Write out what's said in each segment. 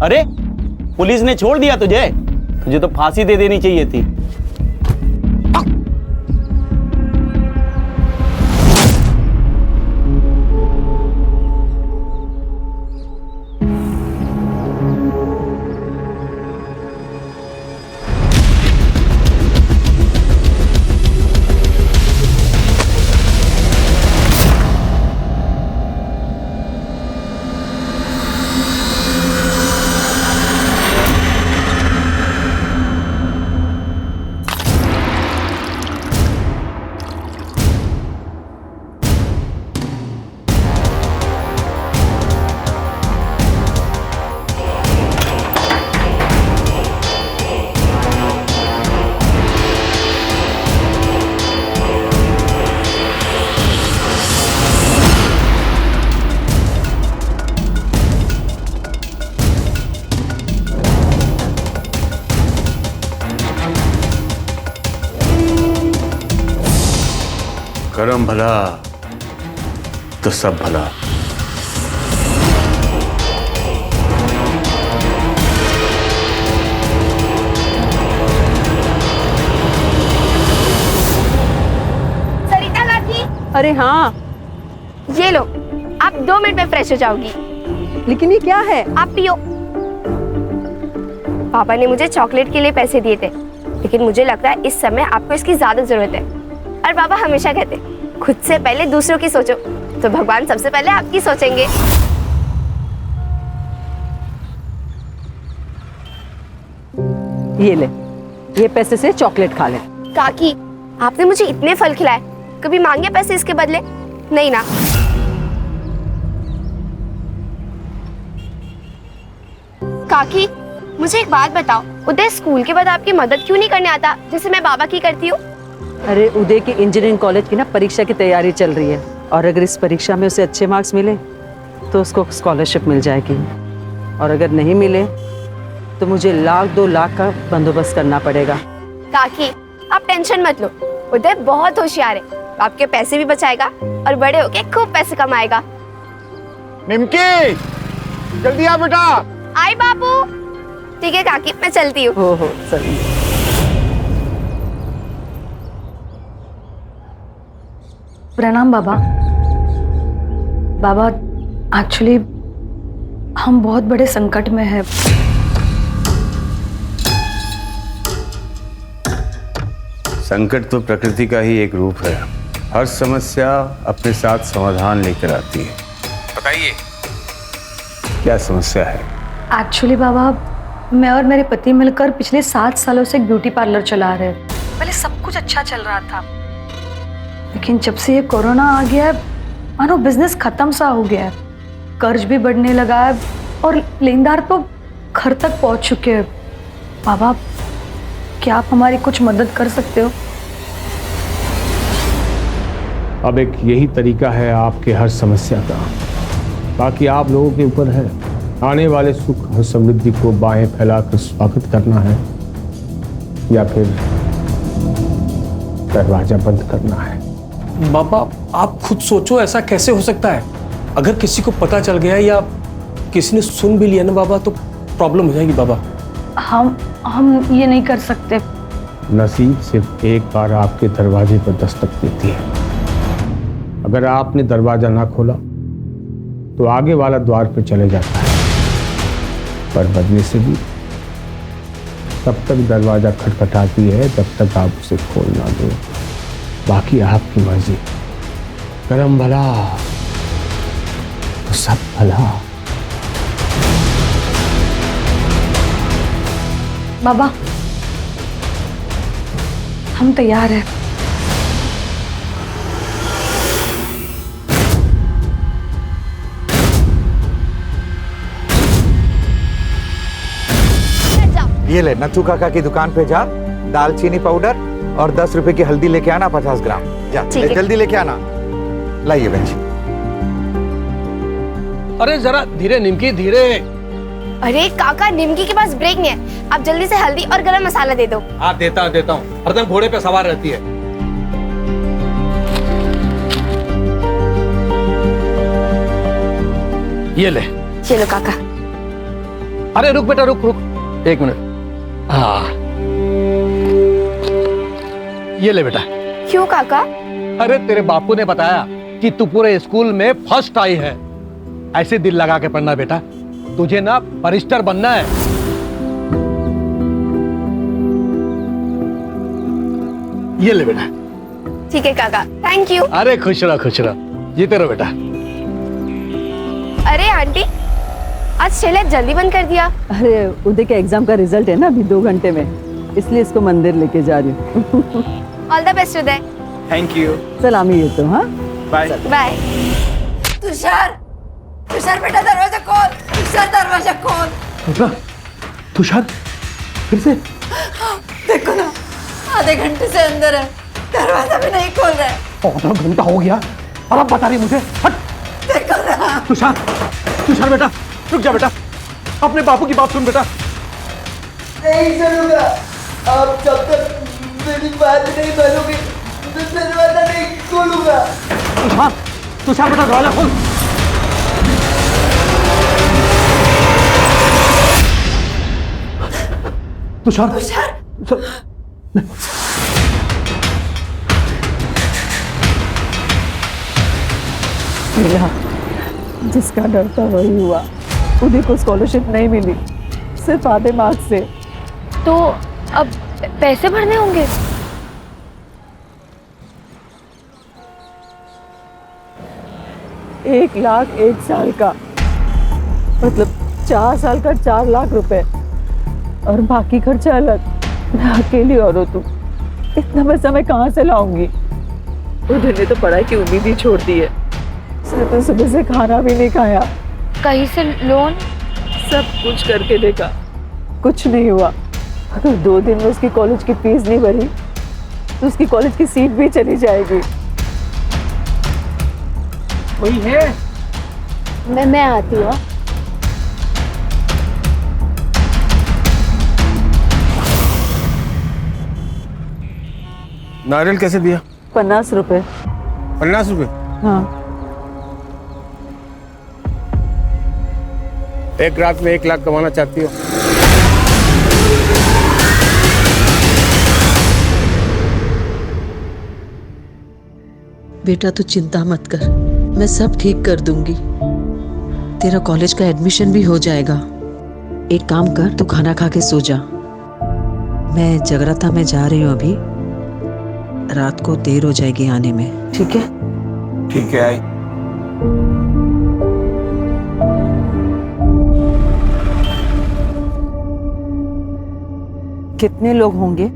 अरे पुलिस ने छोड़ दिया तुझे? तुझे तो फांसी दे देनी चाहिए थी। करम भला तो सब भला। सरिता काकी, अरे हाँ, ये लो, आप 2 मिनट में फ्रेश हो जाओगी। लेकिन ये क्या है? आप पियो। पापा ने मुझे चॉकलेट के लिए पैसे दिए थे, लेकिन मुझे लगता है इस समय आपको इसकी ज्यादा जरूरत है। और पापा हमेशा कहते खुद से पहले दूसरों की सोचो, तो भगवान सबसे पहले आपकी सोचेंगे। ये ले, ये पैसे से चॉकलेट खा ले। काकी, आपने मुझे इतने फल खिलाए, कभी मांगे पैसे इसके बदले? नहीं ना। काकी, मुझे एक बात बताओ, उदय स्कूल के बाद आपकी मदद क्यों नहीं करने आता जैसे मैं बाबा की करती हूँ? अरे उदय की इंजीनियरिंग कॉलेज की ना परीक्षा की तैयारी चल रही है, और अगर इस परीक्षा में उसे अच्छे मार्क्स मिले तो उसको स्कॉलरशिप मिल जाएगी, और अगर नहीं मिले तो मुझे 1-2 लाख का बंदोबस्त करना पड़ेगा। काकी, आप टेंशन मत लो, उदय बहुत होशियार है, आपके पैसे भी बचाएगा और बड़े होके खूब पैसे कमाएगा। निमकी, जल्दी आ बेटा। आई बाबू। ठीक है काकी, मैं चलती हूँ। हो सही। प्रणाम बाबा। बाबा, एक्चुअली हम बहुत बड़े संकट में हैं। संकट तो प्रकृति का ही एक रूप है। हर समस्या अपने साथ समाधान लेकर आती है। बताइए क्या समस्या है? एक्चुअली बाबा, मैं और मेरे पति मिलकर पिछले 7 सालों से एक ब्यूटी पार्लर चला रहे हैं। पहले सब कुछ अच्छा चल रहा था, लेकिन जब से ये कोरोना आ गया है, मानो बिजनेस खत्म सा हो गया है। कर्ज भी बढ़ने लगा है और लेनदार तो घर तक पहुंच चुके हैं। बाबा, क्या आप हमारी कुछ मदद कर सकते हो? अब एक यही तरीका है आपके हर समस्या का, बाकी आप लोगों के ऊपर है। आने वाले सुख और समृद्धि को बाहें फैलाकर स्वागत करना है या फिर दरवाजा बंद करना है। बाबा, आप खुद सोचो, ऐसा कैसे हो सकता है? अगर किसी को पता चल गया या किसी ने सुन भी लिया ना बाबा, तो प्रॉब्लम हो जाएगी बाबा। हम ये नहीं कर सकते। नसीब सिर्फ एक बार आपके दरवाजे पर दस्तक देती है। अगर आपने दरवाजा ना खोला तो आगे वाला द्वार पर चले जाता है, पर बदले से भी तब तक दरवाजा खटखटाती है जब तक आप उसे खोल ना दो। बाकी आपकी मर्जी। करम भला तो सब भला। बाबा, हम तैयार हैं। ये ले, नथु काका की दुकान पे जा, दालचीनी पाउडर और 10 रुपए की हल्दी लेके आना 50 ग्राम। जा जल्दी लेके आना। लाइए बहन जी। अरे जरा धीरे निमकी, धीरे। अरे काका, निमकी के पास ब्रेक नहीं है, आप जल्दी से हल्दी और गरम मसाला दे दो। हाँ देता हूँ। हरदम घोड़े पे सवार रहती है। ये ले। चलो काका। अरे रुक बेटा, रुक रुक 1 मिनट। हाँ, ये ले बेटा। क्यों काका? अरे तेरे बापू ने बताया कि तू पूरे स्कूल में फर्स्ट आई है। ऐसे दिल लगा के पढ़ना बेटा, तुझे ना बैरिस्टर बनना है। ये ले बेटा। ठीक है काका, थैंक यू। अरे खुश रहो, खुश रहो, जीते रहो बेटा। अरे आंटी, आज शैलेश जल्दी बंद कर दिया। अरे उदय के एग्जाम का रिजल्ट है ना अभी 2 घंटे में, इसलिए इसको मंदिर लेके जा रही हूँ। All the best Uday. Thank you. सलामी ये तो। हाँ बाय बाय। तुषार, तुषार बेटा दरवाजा खोल, तुषार दरवाजा खोल। तुषार फिर से? देखो ना, आधे घंटे से अंदर है, दरवाजा भी नहीं खोल रहा है। आधा घंटा हो गया और अब बता रही मुझे? हट। देखो ना। तुषार, तुषार बेटा रुक जा बेटा, अपने बापू की बात सुन बेटा। नहीं सुनूंगा, आप जब तक मेरी बात नहीं मानोगे तो दरवाजा नहीं खोलूंगा। तुषार, तुषार बेटा दरवाजा खोल। तुषार, तुषार, मिला, जिसका डर था वही हुआ। उदय को स्कॉलरशिप नहीं मिली, सिर्फ आधे मार्क्स से। तो अब पैसे भरने होंगे। एक लाख 1 साल का, मतलब 4 साल का 4 लाख रुपए, और बाकी खर्चा अलग। मैं अकेली औरत हूँ, इतना पैसा मैं कहाँ से लाऊंगी? उधर ने तो पढ़ाई की उम्मीद ही छोड़ दी है। उसने तो सुबह से खाना भी नहीं खाया। कहीं से लोन? सब कुछ करके देखा, कुछ नहीं हुआ। अगर 2 दिन में उसकी कॉलेज की फीस नहीं भरी तो उसकी कॉलेज की सीट भी चली जाएगी। वही है। मैं आती हूँ। नारियल कैसे दिया? 50 रुपए। 50 रुपए? हाँ। एक रात में 1 लाख कमाना चाहती हो? बेटा तू चिंता मत कर, मैं सब ठीक कर दूंगी। तेरा कॉलेज का एडमिशन भी हो जाएगा। एक काम कर, तू खाना खा के सो जा। मैं जगराता में जा रही हूँ अभी, रात को देर हो जाएगी आने में। ठीक है? ठीक है। आई। कितने लोग होंगे?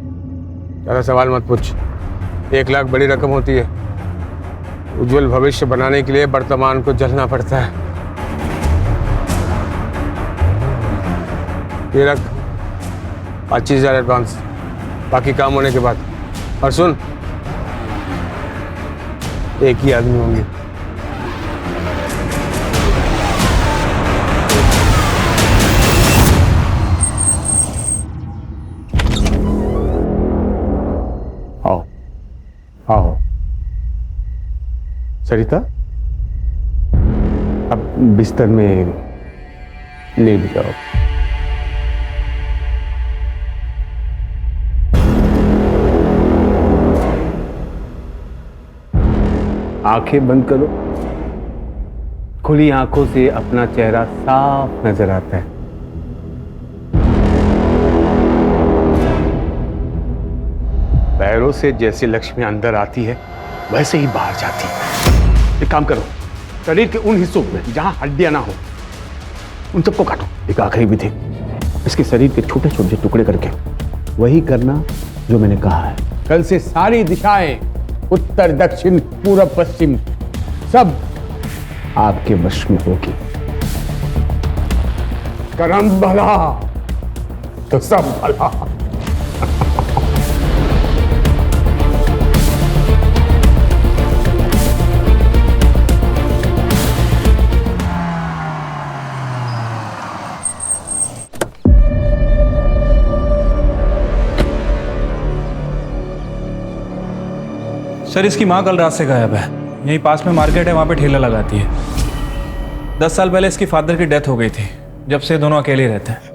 ज़्यादा सवाल मत पूछ। 1 लाख बड़ी रकम होती है। उज्जवल भविष्य बनाने के लिए वर्तमान को जलना पड़ता है। ये रख 25,000 एडवांस, बाकी काम होने के बाद। और सुन, एक ही आदमी होंगे। आओ आओ सरिता, अब बिस्तर में लेट जाओ। आंखें बंद करो। खुली आंखों से अपना चेहरा साफ नजर आता है। पैरों से जैसे लक्ष्मी अंदर आती है वैसे ही बाहर जाती है। एक काम करो, शरीर के उन हिस्सों में जहां हड्डियां ना हो उन सबको काटो। एक आखिरी विधि, इसके शरीर के छोटे छोटे टुकड़े करके वही करना जो मैंने कहा है। कल से सारी दिशाएं, उत्तर दक्षिण पूरब पश्चिम, सब आपके वश में होगी। कर्म भला तो सब भला। सर, इसकी माँ कल रात से गायब है। यहीं पास में मार्केट है, वहाँ पे ठेला लगाती है। 10 साल पहले इसकी फादर की डेथ हो गई थी। जब से दोनों अकेले रहते हैं।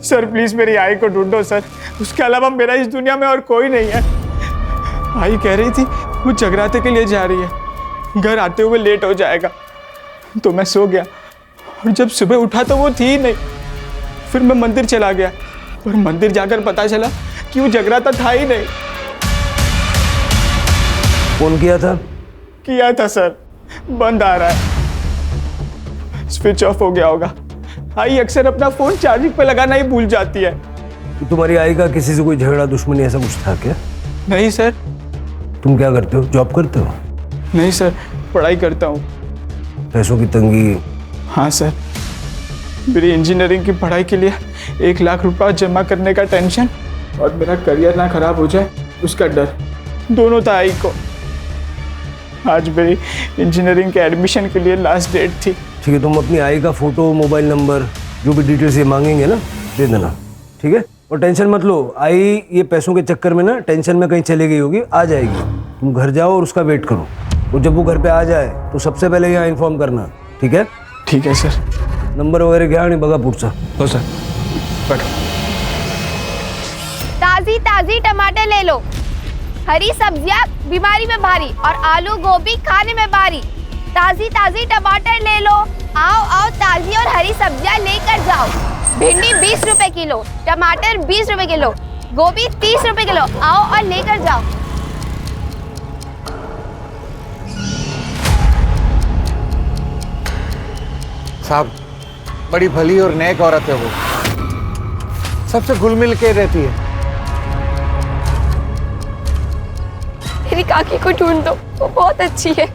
सर प्लीज मेरी आई को ढूंढो सर, उसके अलावा मेरा इस दुनिया में और कोई नहीं है। आई कह रही थी वो जगराते के लिए जा रही है, घर आते हुए लेट हो जाएगा, तो मैं सो गया और जब सुबह उठा तो वो थी ही नहीं। फिर मैं मंदिर चला गया और मंदिर जाकर पता चला कि वो जगराता था ही नहीं। फोन किया था सर, बंद आ रहा है, स्विच ऑफ हो गया होगा। आई अक्सर अपना फोन चार्जिंग पे लगाना ही भूल जाती है। तुम्हारी आई का किसी से कोई झगड़ा दुश्मनी ऐसा कुछ था क्या? नहीं सर। तुम क्या करते हो, जॉब करते हो? नहीं सर, पढ़ाई करता हूँ। पैसों की तंगी? हाँ सर, मेरी इंजीनियरिंग की पढ़ाई के लिए 1 लाख रुपया जमा करने का टेंशन और मेरा करियर ना खराब हो जाए उसका डर, दोनों था आई को। आज मेरी इंजीनियरिंग के एडमिशन के लिए लास्ट डेट थी। ठीक है, तुम अपनी आई का फोटो, मोबाइल नंबर, जो भी डिटेल्स ये मांगेंगे ना, दे देना, ठीक है? और टेंशन मत लो, आई ये पैसों के चक्कर में ना टेंशन में कहीं चली गई होगी, आ जाएगी। तुम घर जाओ और उसका वेट करो, और जब वो घर पे आ जाए तो सबसे पहले यहाँ इन्फॉर्म करना, ठीक है? ठीक है सर। नंबर वगैरह घ्या आणि बघा पुढचा. हो सर. ताजी ताजी टमाटर ले लो, हरी सब्जियां बीमारी में भारी और आलू गोभी खाने में भारी। ताजी ताजी टमाटर ले लो, आओ आओ ताजी और हरी सब्जियां लेकर जाओ। भिंडी 20 रुपए किलो, टमाटर 20 रुपए किलो, गोभी 30 रुपए किलो, आओ और लेकर जाओ। साहब, बड़ी भली और नेक औरत है वो, सबसे घुल मिल के रहती है। मेरी काकी को ढूंढ दो, वो बहुत अच्छी है।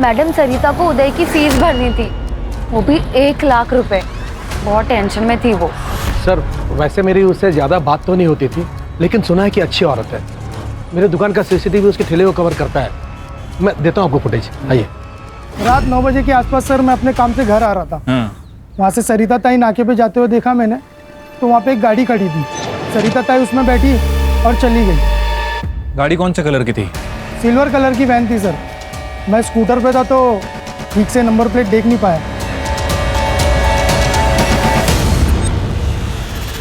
मैडम, सरिता को उदय की फीस भरनी थी, वो भी 1 लाख रुपए। बहुत टेंशन में थी वो। सर, वैसे मेरी उससे ज़्यादा बात तो नहीं होती थी, लेकिन सुना है कि अच्छी औरत है। मेरे दुकान का सीसीटीवी उसके ठेले को कवर करता है। मैं देता हूँ आपको फुटेज, आइए। रात 9 बजे के आसपास सर मैं अपने काम से घर आ रहा था। वहाँ से सरिता ताई नाके पे जाते हुए देखा मैंने, तो वहाँ पे एक गाड़ी खड़ी थी। सरिता ताई उसमें बैठी और चली गई। गाड़ी कौन से कलर की थी? सिल्वर कलर की वैन थी सर। मैं स्कूटर पे था तो ठीक से नंबर प्लेट देख नहीं पाया।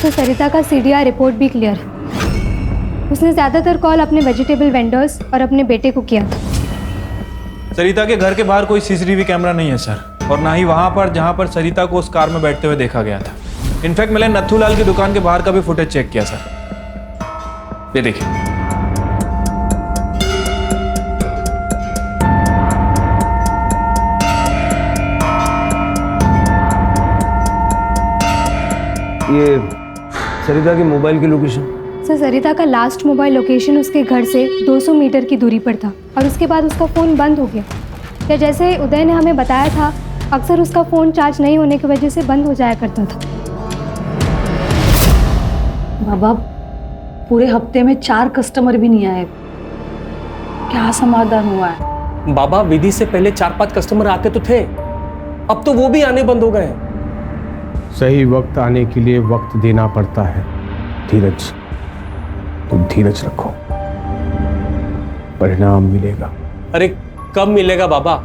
तो सरिता का CDR रिपोर्ट भी क्लियर है। उसने ज़्यादातर कॉल अपने वेजिटेबल वेंडर्स और अपने बेटे को किया था। सरिता के घर के बाहर कोई CCTV कैमरा नहीं है सर, और ना ही वहां पर जहां पर सरिता को उस कार में बैठते हुए देखा गया था। इनफैक्ट मैंने नथुलाल की दुकान के बाहर का भी फुटेज चेक किया सर। ये देखिए। ये सरिता की मोबाइल की लोकेशन? सर, सरिता का लास्ट मोबाइल लोकेशन उसके घर से 200 मीटर की दूरी पर था और उसके बाद उसका फ़ोन बंद हो गया। या जैसे उदय ने हमें बताया था, अक्सर उसका फ़ोन चार्ज नहीं होने की वजह से बंद हो जाया करता था। बाबा, पूरे हफ्ते में 4 कस्टमर भी नहीं आए, क्या समाधान हुआ है? बाबा, विधि से पहले 4-5 कस्टमर आते तो थे, अब तो वो भी आने बंद हो गए। सही वक्त आने के लिए वक्त देना पड़ता है। धीरज, तुम धीरज रखो, परिणाम मिलेगा। अरे कब मिलेगा बाबा?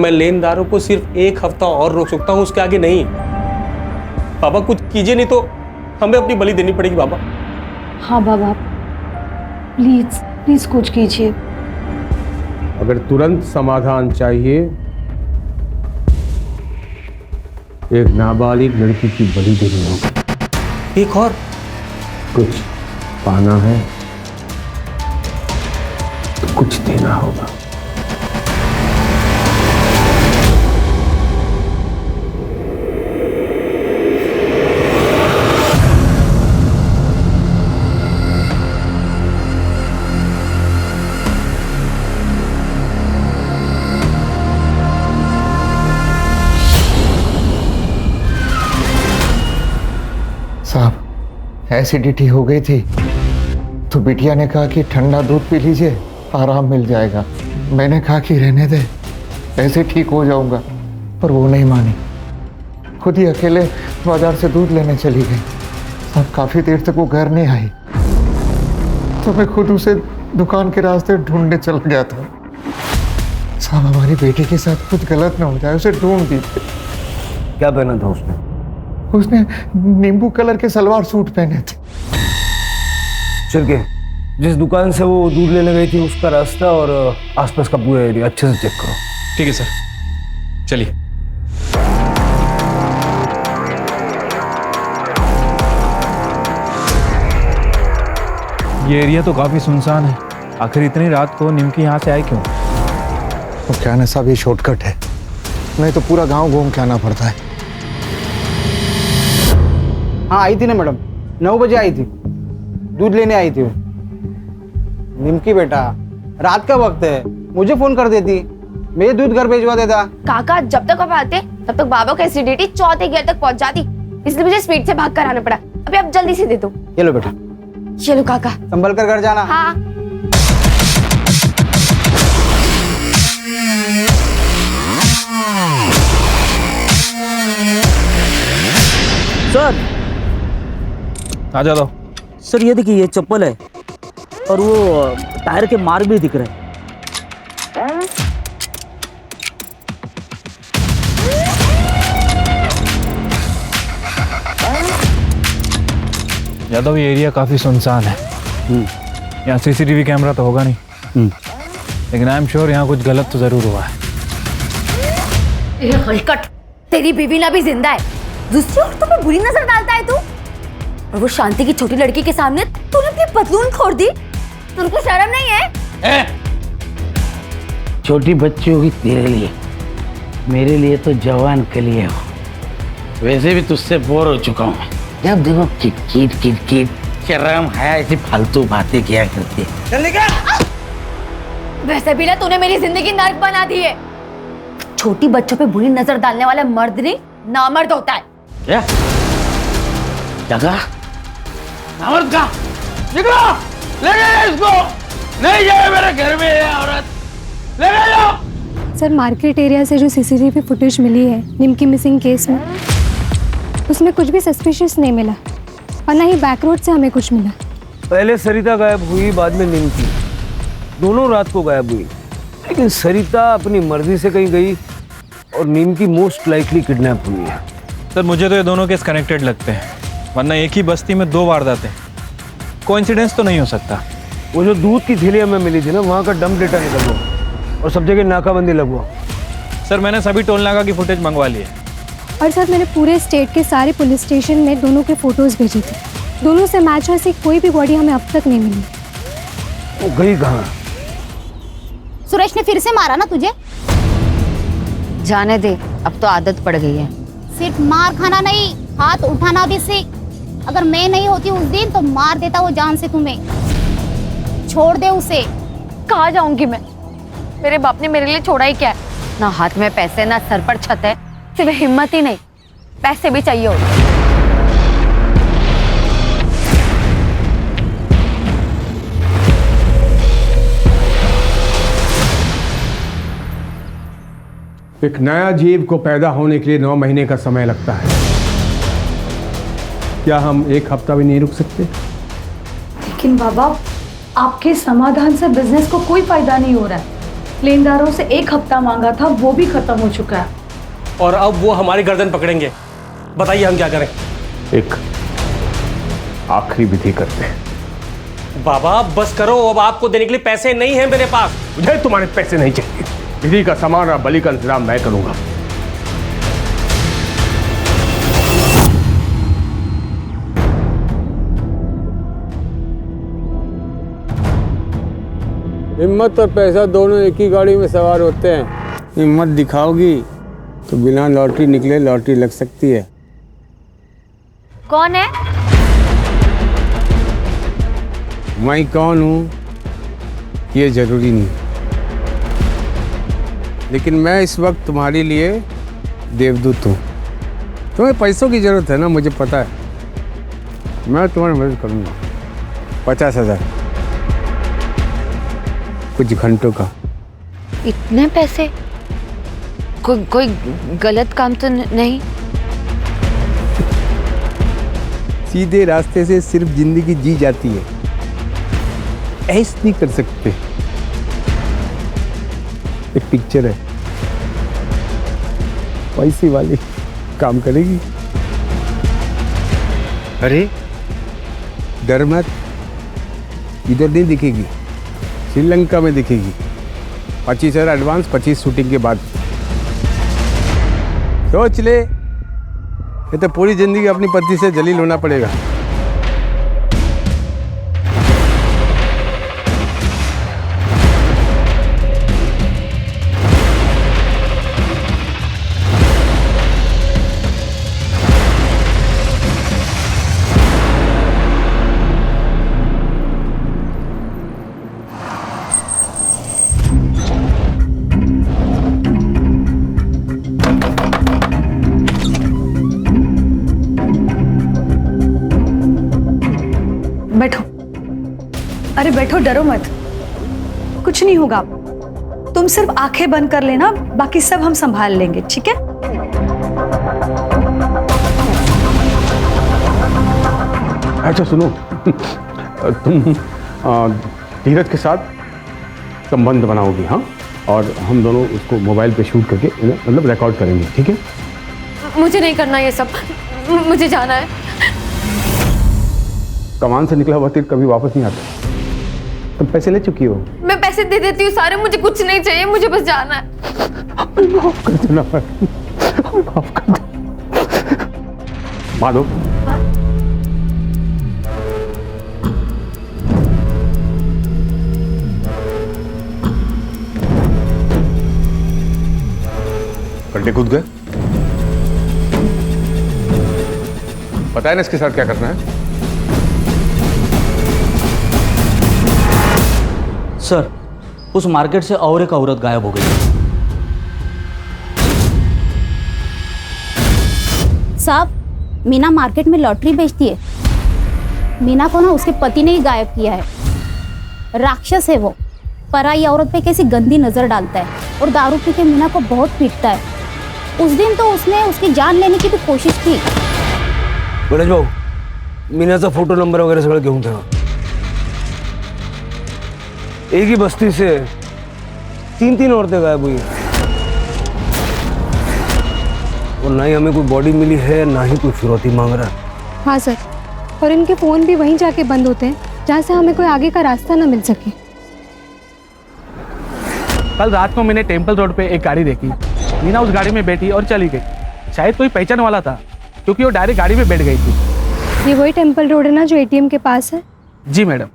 मैं लेनदारों को सिर्फ 1 हफ्ता और रोक सकता हूं, उसके आगे नहीं। बाबा कुछ कीजिए, नहीं तो हमें अपनी बलि देनी पड़ेगी बाबा। हाँ बाबा, प्लीज प्लीज कुछ कीजिए। अगर तुरंत समाधान चाहिए, एक नाबालिग लड़की की बलि देनी होगी। एक और कुछ पाना है तो कुछ देना होगा। साहब, एसिडिटी हो गई थी तो बिटिया ने कहा कि ठंडा दूध पी लीजिए, आराम मिल जाएगा। मैंने कहा कि रहने दे, ऐसे ठीक हो जाऊंगा, पर वो नहीं मानी। खुद ही अकेले बाजार से दूध लेने चली गई। साहब, काफ़ी देर तक वो घर नहीं आई, तो मैं खुद उसे दुकान के रास्ते ढूंढने चला गया था। साहब हमारी बेटी के साथ कुछ गलत ना हो जाए, उसे ढूंढ दीजिए। क्या पहना था उसने? उसने नींबू कलर के सलवार सूट पहने थे। चल के जिस दुकान से वो दूध लेने गई थी उसका रास्ता और आसपास का पूरा एरिया अच्छे से चेक करो। ठीक है सर, चलिए। ये एरिया तो काफी सुनसान है। आखिर इतनी रात को निमकी यहाँ से आए क्यों? तो क्या ना साहब, ये शॉर्टकट है, नहीं तो पूरा गांव घूम के आना पड़ता है। हाँ आई थी ना मैडम, 9 बजे आई थी, दूध लेने आई थी वो। निमकी बेटा, रात का वक्त है, मुझे फोन कर देती, मैं दूध घर भेजवा देता। काका जब तक आप आते तब तक बाबा का एसिडिटी चौथे गियर तक पहुंच जाती, इसलिए मुझे स्पीड से भाग कर आना पड़ा। अभी आप जल्दी से दे दो। ये लो बेटा। चलो काका, संभल कर घर जाना। हाँ। सर आ जाओ। सर ये देखिए, ये चप्पल है और वो टायर के मार्क भी दिख रहे हैं। यादव, ये एरिया काफी सुनसान है। यहाँ सीसीटीवी कैमरा तो होगा नहीं, लेकिन आई एम श्योर यहाँ कुछ गलत तो जरूर हुआ है। ये हलकट, तेरी बीवी ना भी जिंदा है, दूसरी औरतों पे बुरी नजर डालता है तू। और वो शांति की छोटी लड़की के सामने तूने अपनी पतलून खोल दी, तुमको शर्म नहीं है? छोटी बच्ची होगी तेरे लिए, मेरे लिए तो जवान के लिए हो। वैसे भी तुझसे बोर हो चुका हूँ। जब देखो किट किट शर्म है, ऐसी फालतू बातें किया करती है। वैसे भी ना तूने मेरी जिंदगी नर्क बना दी है। छोटी बच्चों पे बुरी नजर डालने वाला मर्द नहीं, नामर्द होता है। क्या कहा? नामर्द का? निकलो, ले गए इसको। नहीं जाए मेरे घर में ये औरत, ले गए जाओ। सर मार्केट एरिया से जो सीसीटीवी फुटेज मिली है निमकी मिसिंग केस में, उसमें कुछ भी सस्पिशियस नहीं मिला और ना ही बैक रोड से हमें कुछ मिला। पहले सरिता गायब हुई, बाद में निमकी, दोनों रात को गायब हुई। लेकिन सरिता अपनी मर्जी से कहीं गई और निमकी मोस्ट लाइकली किडनैप हुई है। सर मुझे तो ये दोनों केस कनेक्टेड लगते हैं, वरना एक ही बस्ती में 2 वारदातें, कोइंसिडेंस तो नहीं हो सकता। वो जो दूध की थैली हमें मिली थी ना, वहाँ का डंप डेटा निकल गया और सब जगह नाकाबंदी लगवा। सर मैंने सभी टोल नाका की फुटेज मंगवा ली है। और सर मैंने पूरे स्टेट के सारे पुलिस स्टेशन में दोनों के फोटोज भेजे थे, दोनों से मैच ऐसी कोई भी बॉडी हमें अब तक नहीं मिली। वो गई कहाँ? सुरेश ने फिर से मारा ना तुझे? जाने दे, अब तो आदत पड़ गई है। सिर्फ मार खाना नहीं, हाथ उठाना भी सीख। अगर मैं नहीं होती उस दिन तो मार देता वो जान से तुम्हें। छोड़ दे उसे। कहाँ जाऊंगी मैं? मेरे बाप ने मेरे लिए छोड़ा ही क्या है? ना हाथ में पैसे ना सर पर छत है, सिर्फ हिम्मत ही नहीं, पैसे भी चाहिए होते। एक नया जीव को पैदा होने के लिए 9 महीने का समय लगता है। क्या हम 1 हफ्ता भी नहीं रुक सकते? लेकिन बाबा, आपके समाधान से बिजनेस को कोई फायदा नहीं हो रहा है। लेनदारों से 1 हफ्ता मांगा था, वो भी खत्म हो चुका है और अब वो हमारी गर्दन पकड़ेंगे। बताइए हम क्या करें? एक आखिरी विधि करते हैं। बाबा बस करो, अब आपको देने के लिए पैसे नहीं हैं मेरे पास। मुझे तुम्हारे पैसे नहीं चाहिए। विधि का सामान और बलि का इंतजाम मैं करूंगा। हिम्मत और पैसा दोनों एक ही गाड़ी में सवार होते हैं। हिम्मत दिखाओगी तो बिना लॉटरी निकले लॉटरी लग सकती है। कौन है? मैं कौन हूँ ये जरूरी नहीं, लेकिन मैं इस वक्त तुम्हारे लिए देवदूत हूँ। तुम्हें पैसों की जरूरत है ना, मुझे पता है। मैं तुम्हारी मदद करूँगा। 50,000 कुछ घंटों का। इतने पैसे? कोई गलत काम तो नहीं? सीधे रास्ते से सिर्फ जिंदगी जी जाती है, ऐसे नहीं कर सकते। एक पिक्चर है, पैसे वाली, काम करेगी। अरे डर मत, इधर नहीं दिखेगी, श्रीलंका में दिखेगी। 25,000 एडवांस, 25 शूटिंग के बाद। सोच ले, ये तो पूरी जिंदगी अपनी पत्नी से जलील होना पड़ेगा। बैठो। अरे बैठो, डरो मत, कुछ नहीं होगा। तुम सिर्फ आंखें बंद कर लेना, बाकी सब हम संभाल लेंगे, ठीक है? अच्छा सुनो, तुम धीरज के साथ संबंध बनाओगी, हाँ? और हम दोनों उसको मोबाइल पे शूट करके मतलब रिकॉर्ड करेंगे, ठीक है? मुझे नहीं करना ये सब, मुझे जाना है। कमान से निकला हुआ तीर कभी वापस नहीं आता। तुम पैसे ले चुकी हो। मैं पैसे दे देती हूँ सारे, मुझे कुछ नहीं चाहिए, मुझे बस जाना है। माफ कर देना, माफ कर दो माधव। गड्ढे कूद गए। पता है ना इसके साथ क्या करना है? सर, उस मार्केट से और एक औरत गायब हो गई। साहब, मीना मार्केट में लॉटरी बेचती है। मीना को ना उसके पति ने ही गायब किया है। राक्षस है वो, पराई औरत पे कैसी गंदी नजर डालता है और दारू पी के मीना को बहुत पीटता है। उस दिन तो उसने उसकी जान लेने की भी कोशिश की। गणेश भाऊ, मीनाचा फोटो नंबर वगैरह सगळं घेऊन ठेवा। एक ही बस्ती से 3 औरतें गायब हुई और ना ही हमें कोई बॉडी मिली है, ना ही कोई फिरौती मांग रहा है। हाँ सर, और इनके फ़ोन भी वहीं जाके बंद होते हैं जहाँ से हमें कोई आगे का रास्ता ना मिल सके। कल रात को मैंने टेम्पल रोड पे एक गाड़ी देखी। मीना उस गाड़ी में बैठी और चली गई। शायद कोई पहचान वाला था, क्योंकि वो डायरेक्ट गाड़ी में बैठ गई थी। ये वही टेम्पल रोड है ना जो एटीएम के पास है? जी मैडम।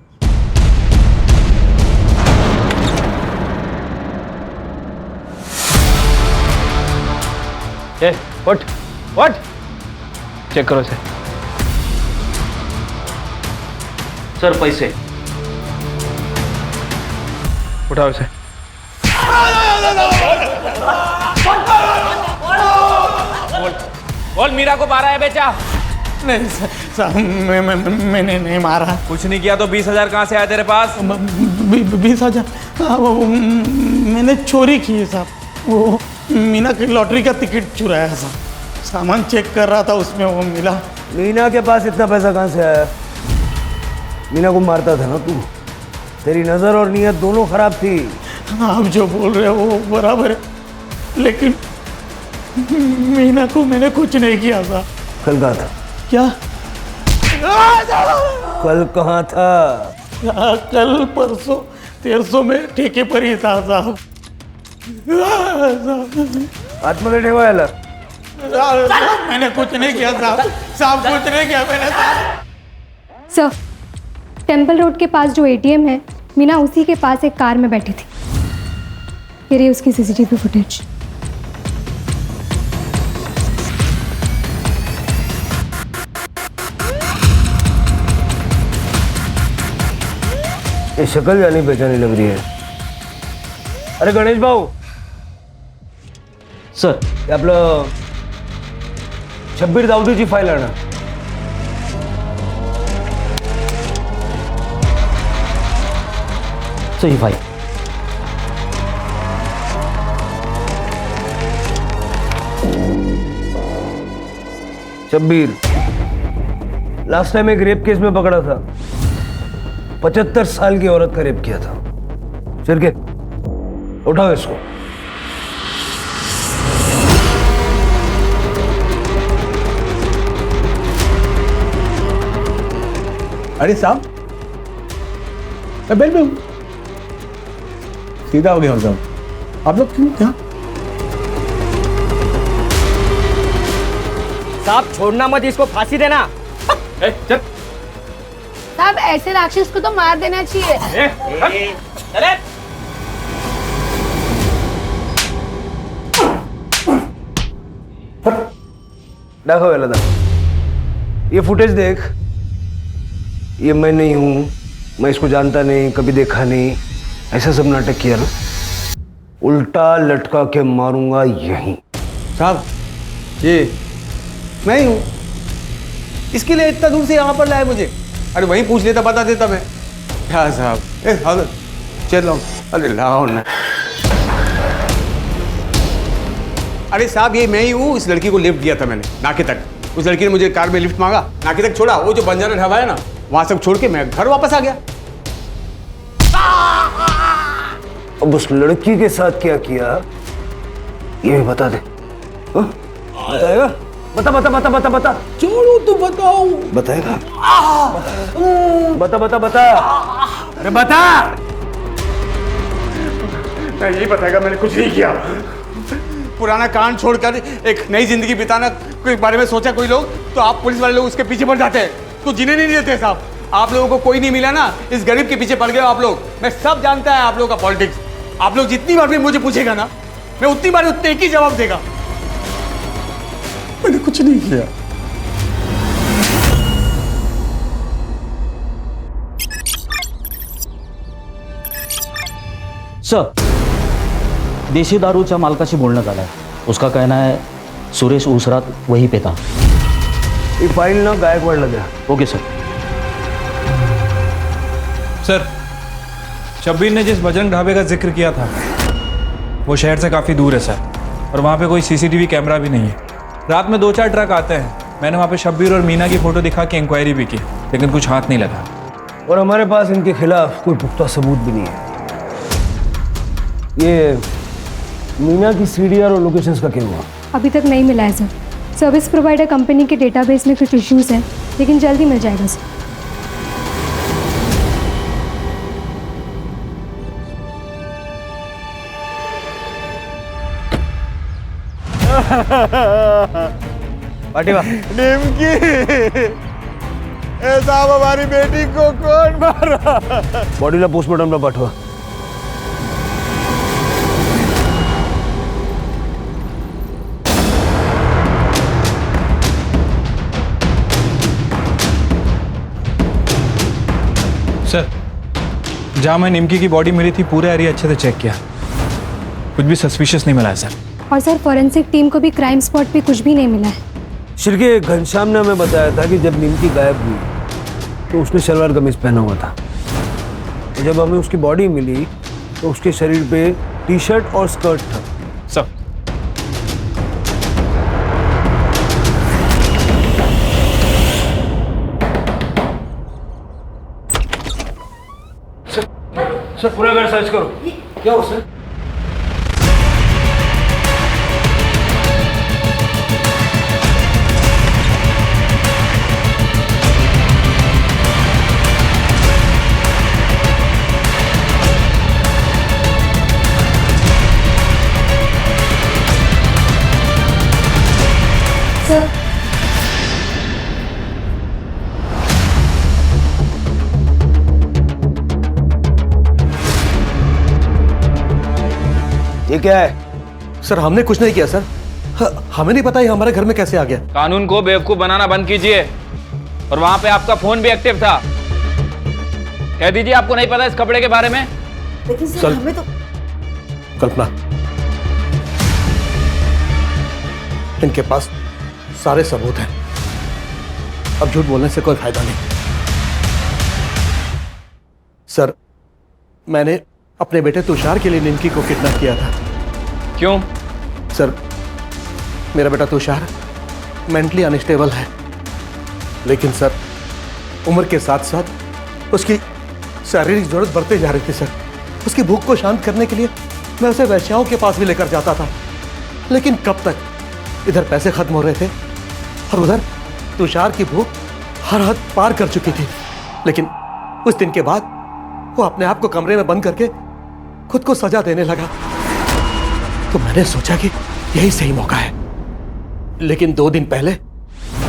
उठ चेक करो इसे। सर पैसे उठाओ इसे। बोल मीरा को मारा है बेचा? नहीं साहब, मैंने नहीं मारा। कुछ नहीं किया तो 20,000 कहाँ से आया तेरे पास? 20,000 वो मैंने चोरी की है साहब। वो मीना की लॉटरी का टिकट चुराया साहब। सामान चेक कर रहा था, उसमें वो मिला। मीना के पास इतना पैसा कहाँ से आया? मीना को मारता था ना तू। तेरी नजर और नीयत दोनों खराब थी। आप जो बोल रहे हो वो बराबर है, लेकिन मीना को मैंने कुछ नहीं किया था। कल कहाँ था? क्या? कल कहाँ था? कल परसों 1300 में ठेके पर ही था साहब। आतमध्ये ठेवायला। मैंने कुछ नहीं किया साहब, साहब कुछ नहीं किया मैंने। सर, टेम्पल रोड के पास जो एटीएम है, मीना उसी के पास एक कार में बैठी थी। ये रही उसकी सीसीटीवी फुटेज। ये शक्ल जानी पहचानी लग रही है। अरे गणेश भाऊ, सर हे आपलं शब्बीर दाऊदीची फाईल आणा। सही फाईल। शब्बीर लास्ट टाइम एक रेप केस में पकड़ा था। 75 साल की औरत का रेप किया था। चल के उठाओ इसको। अरे साहब, मैं बेड में हूँ। सीधा हो गया हूँ साहब। आप लोग क्यों यहाँ? साहब छोड़ना मत, इसको फांसी देना। चल। साहब ऐसे राक्षस को तो मार देना चाहिए। चले। देखो वेलदा, ये फुटेज देख। ये मैं नहीं हूँ, मैं इसको जानता नहीं, कभी देखा नहीं, ऐसा सब नाटक किया ना, उल्टा लटका के मारूंगा यहीं। साहब ये मैं ही हूँ, इसके लिए इतना दूर से यहाँ पर लाए मुझे। अरे वहीं पूछ लेता, बता देता मैं। क्या साहब, चल लो। अरे लाओ ना। अरे साहब ये मैं ही हूँ। इस लड़की को लिफ्ट दिया था मैंने नाके तक। उस लड़की ने मुझे कार में लिफ्ट मांगा, नाके तक छोड़ा। वो जो बंजारा ढाबा है ना, वहां से छोड़ के मैं घर वापस आ गया। अब उस लड़की के साथ क्या किया ये भी बता दे। बताएगा? बता बता बता बता बता। छोड़ो तो बताओ। बताएगा? बता बता बता। अरे बता। मैं यही बताएगा, मैंने कुछ नहीं किया। पुराना कांड छोड़कर एक नई जिंदगी बिताना के बारे में सोचा कोई लोग, तो आप पुलिस वाले लोग उसके पीछे पड़ जाते हैं, तो जीने नहीं देते साहब। आप लोगों को कोई नहीं मिला ना, इस गरीब के पीछे पड़ गए आप लोग। मैं सब जानता है आप लोगों का पॉलिटिक्स। आप लोग जितनी बार भी मुझे पूछेगा ना, मैं उतनी बार उतने एक ही जवाब देगा। मैंने कुछ नहीं किया। सर, देशी दारूच्या मालकाशी बोलणं झालंय. उसका कहना है सुरेश उस रात वहीं पे था. ये फाइल ना गायकवाड़ लगा. Okay sir. सर, शब्बीर ने जिस बजरंग ढाबे का जिक्र किया था वो शहर से काफ़ी दूर है सर, और वहाँ पे कोई सीसीटीवी कैमरा भी नहीं है. रात में 2-4 ट्रक आते हैं. मैंने वहाँ पे शब्बीर और मीना की फ़ोटो दिखा के इंक्वायरी भी की, लेकिन कुछ हाथ नहीं लगा. और हमारे पास इनके खिलाफ कोई पुख्ता सबूत भी नहीं है. ये मीना की सीडीआर और लोकेशंस का क्या हुआ? अभी तक नहीं मिला है सर. सर्विस प्रोवाइडर कंपनी के डेटाबेस में कुछ इश्यूज हैं, लेकिन जल्दी मिल जाएगा सर. पाटिवा निमकी, साहब हमारी बेटी को कौन मारा? बॉडीला पोस्टमार्टमला पाठवा. सर, जहाँ मैं निमकी की बॉडी मिली थी पूरा एरिया अच्छे से चेक किया, कुछ भी सस्पिशियस नहीं मिला है सर. और सर फॉरेंसिक टीम को भी क्राइम स्पॉट पे कुछ भी नहीं मिला है. शिरके घनश्याम ने हमें बताया था कि जब निमकी गायब हुई तो उसने शलवार कमीज पहना हुआ था. जब हमें उसकी बॉडी मिली तो उसके शरीर पे टी शर्ट और स्कर्ट था. सर, सर पूरा घर सर्च करो. क्या हो सर? ये क्या है? सर हमने कुछ नहीं किया सर. हमें नहीं पता ये हमारे घर में कैसे आ गया. कानून को बेवकूफ बनाना बंद कीजिए. और वहां पे आपका फोन भी एक्टिव था. कह दीजिए आपको नहीं पता इस कपड़े के बारे में. लेकिन सर हमें तो कल्पना, इनके पास सारे सबूत हैं. अब झूठ बोलने से कोई फायदा नहीं. सर, मैंने अपने बेटे तुषार के लिए निमकी को किडनैप किया था. क्यों? सर, मेरा बेटा तुषार मेंटली अनस्टेबल है, लेकिन सर उम्र के साथ साथ उसकी शारीरिक जरूरत बढ़ते जा रही थी. सर, उसकी भूख को शांत करने के लिए मैं उसे वैश्याओं के पास भी लेकर जाता था, लेकिन कब तक. इधर पैसे खत्म हो रहे थे और उधर तुषार की भूख हर हद पार कर चुकी थी. लेकिन उस दिन के बाद वो अपने आप को कमरे में बंद करके खुद को सजा देने लगा। तो मैंने सोचा कि यही सही मौका है। लेकिन 2 दिन पहले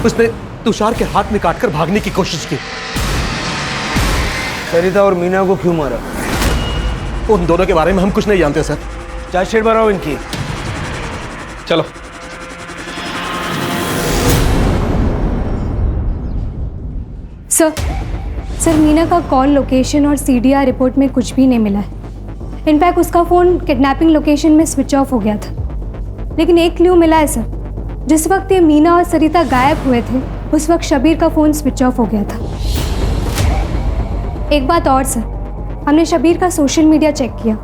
उसने तुषार के हाथ में काटकर भागने की कोशिश की। सरिता और मीना को क्यों मारा? उन दोनों के बारे में हम कुछ नहीं जानते सर। चार्जशीट बनाओ इनकी। चलो। सर मीना का कॉल लोकेशन और सीडीआर रिपोर्ट में कुछ भी नहीं मिला है। इनफैक्ट उसका फ़ोन किडनैपिंग लोकेशन में स्विच ऑफ हो गया था। लेकिन एक क्लू मिला है सर, जिस वक्त ये मीना और सरिता गायब हुए थे उस वक्त शबीर का फ़ोन स्विच ऑफ हो गया था। एक बात और सर, हमने शबीर का सोशल मीडिया चेक किया।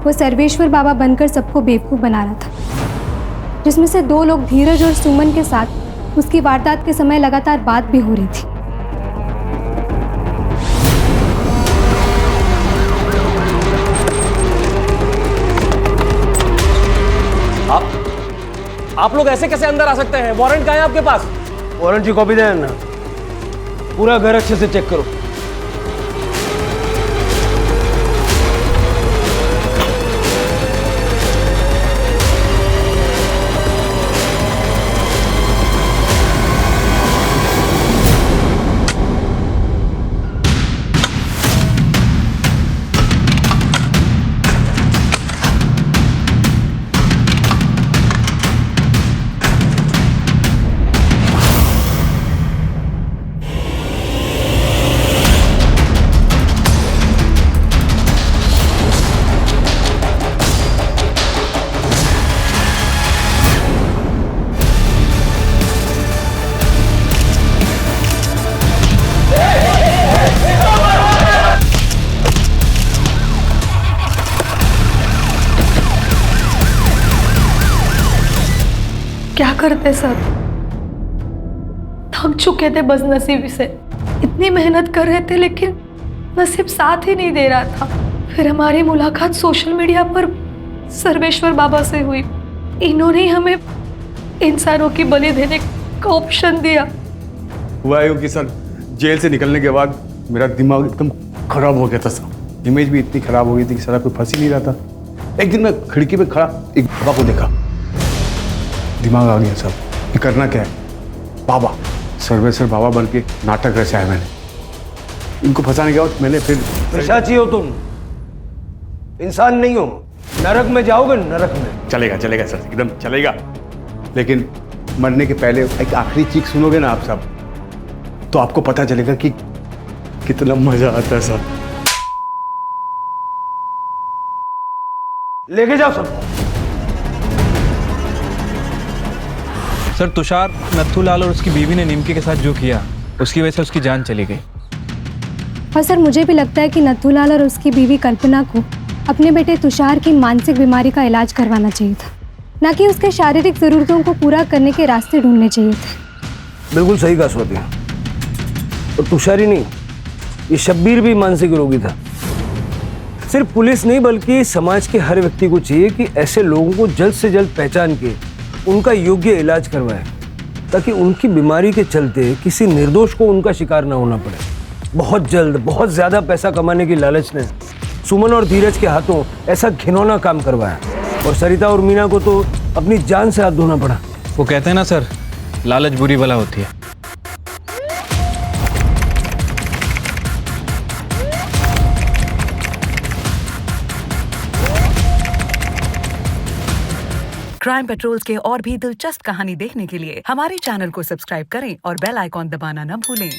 वो सर्वेश्वर बाबा बनकर सबको बेवकूफ़ बना रहा था, जिसमें से 2 लोग धीरज और सुमन के साथ उसकी वारदात के समय लगातार बात भी हो रही थी। आप लोग ऐसे कैसे अंदर आ सकते हैं? वारंट कहाँ है आपके पास? वारंट की कॉपी देना ना। पूरा घर अच्छे से चेक करो। क्या करते सर, थक चुके थे बदनसीबी से। इतनी मेहनत कर रहे थे लेकिन नसीब साथ ही नहीं दे रहा था। फिर हमारी मुलाकात सोशल मीडिया पर सर्वेश्वर बाबा से हुई। इन्होंने हमें इंसानों की बलि देने का ऑप्शन दिया। हुआ यूँ कि सर, जेल से निकलने के बाद मेरा दिमाग एकदम खराब हो गया था सर। इमेज भी इतनी खराब हो गई थी कि सारा कोई फंस ही नहीं रहा था। एक दिन मैं खिड़की पे खड़ा एक बाबा को देखा, दिमाग आ गया सब, ये करना क्या है। बाबा, सर्वेश्वर बाबा बन के नाटक रचा है मैंने। इनको फंसाने के बाद मैंने फिर पिशाची हो तुम, इंसान नहीं हो। नरक में जाओगे, नरक में। चलेगा चलेगा सर, एकदम चलेगा। लेकिन मरने के पहले एक आखिरी चीख सुनोगे ना आप सब, तो आपको पता चलेगा कि कितना मजा आता है सर। लेके जाओ सब। सर, तुषार, नथुलाल और उसकी बीवी ने निमकी के साथ जो किया उसकी वजह से उसकी जान चली गई। और सर मुझे भी लगता है कि नथुलाल और उसकी बीवी कल्पना को अपने बेटे तुषार की मानसिक बीमारी का इलाज करवाना चाहिए था, ना कि उसके शारीरिक ज़रूरतों को पूरा करने के रास्ते ढूंढने चाहिए थे। बिल्कुल सही कहा स्वाति। और तुषार ही नहीं, ये शब्बीर भी मानसिक रोगी था। सिर्फ पुलिस नहीं बल्कि समाज के हर व्यक्ति को चाहिए कि ऐसे लोगों को जल्द से जल्द पहचान के उनका योग्य इलाज करवाए, ताकि उनकी बीमारी के चलते किसी निर्दोष को उनका शिकार ना होना पड़े। बहुत जल्द बहुत ज्यादा पैसा कमाने की लालच ने सुमन और धीरज के हाथों ऐसा घिनौना काम करवाया, और सरिता और मीना को तो अपनी जान से हाथ धोना पड़ा। वो कहते हैं ना सर, लालच बुरी बला होती है। क्राइम पेट्रोल्स के और भी दिलचस्प कहानी देखने के लिए हमारे चैनल को सब्सक्राइब करें और बेल आइकॉन दबाना न भूलें।